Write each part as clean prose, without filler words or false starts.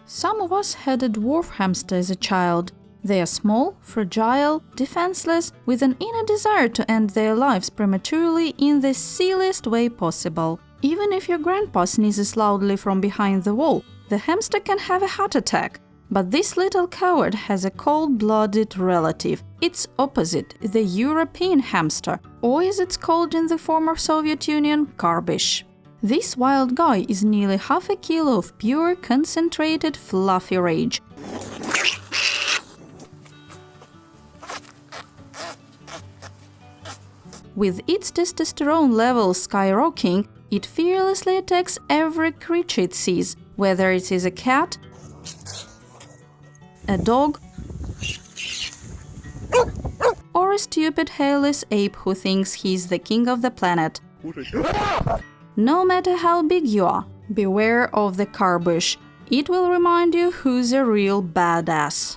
Some of us had a dwarf hamster as a child. They are small, fragile, defenseless, with an inner desire to end their lives prematurely in the silliest way possible. Even if your grandpa sneezes loudly from behind the wall, the hamster can have a heart attack. But this little coward has a cold-blooded relative. Its opposite, the European hamster, or as it's called in the former Soviet Union, karbysh. This wild guy is nearly half a kilo of pure, concentrated, fluffy rage. With its testosterone levels skyrocketing, it fearlessly attacks every creature it sees, whether it is a cat, a dog, or a stupid hairless ape who thinks he's the king of the planet. No matter how big you are, beware of the karbysh. It will remind you who's a real badass.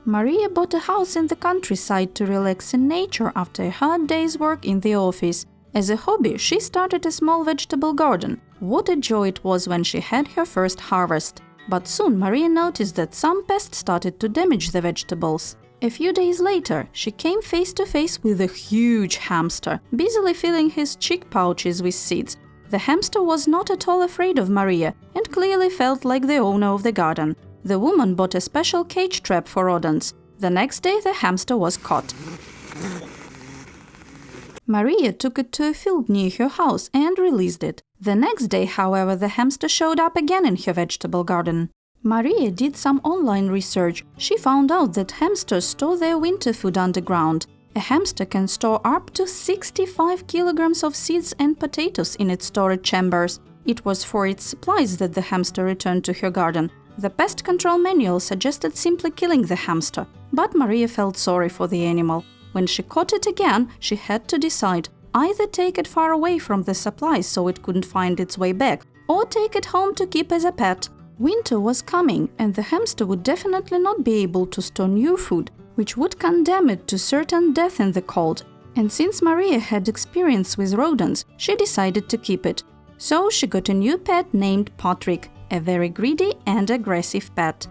Maria bought a house in the countryside to relax in nature after a hard day's work in the office. As a hobby, she started a small vegetable garden. What a joy it was when she had her first harvest. But soon Maria noticed that some pests started to damage the vegetables. A few days later, she came face to face with a huge hamster, busily filling his cheek pouches with seeds. The hamster was not at all afraid of Maria and clearly felt like the owner of the garden. The woman bought a special cage trap for rodents. The next day the hamster was caught. Maria took it to a field near her house and released it. The next day, however, the hamster showed up again in her vegetable garden. Maria did some online research. She found out that hamsters store their winter food underground. A hamster can store up to 65 kilograms of seeds and potatoes in its storage chambers. It was for its supplies that the hamster returned to her garden. The pest control manual suggested simply killing the hamster, but Maria felt sorry for the animal. When she caught it again, she had to decide: either take it far away from the supplies so it couldn't find its way back, or take it home to keep as a pet. Winter was coming, and the hamster would definitely not be able to store new food, which would condemn it to certain death in the cold. And since Maria had experience with rodents, she decided to keep it. So she got a new pet named Patrick, a very greedy and aggressive pet.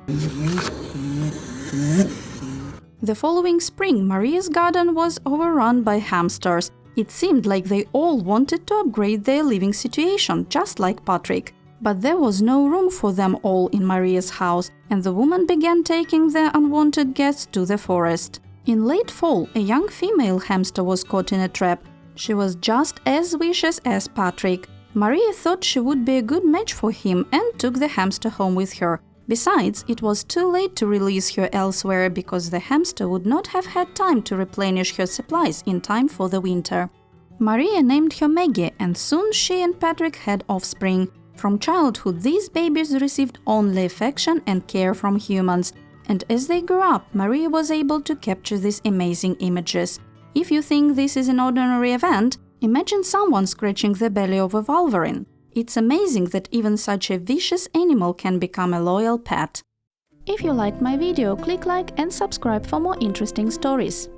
The following spring, Maria's garden was overrun by hamsters. It seemed like they all wanted to upgrade their living situation, just like Patrick. But there was no room for them all in Maria's house, and the woman began taking their unwanted guests to the forest. In late fall, a young female hamster was caught in a trap. She was just as vicious as Patrick. Maria thought she would be a good match for him and took the hamster home with her. Besides, it was too late to release her elsewhere because the hamster would not have had time to replenish her supplies in time for the winter. Maria named her Maggie, and soon she and Patrick had offspring. From childhood, these babies received only affection and care from humans, and as they grew up, Maria was able to capture these amazing images. If you think this is an ordinary event, imagine someone scratching the belly of a wolverine. It's amazing that even such a vicious animal can become a loyal pet. If you liked my video, click like and subscribe for more interesting stories.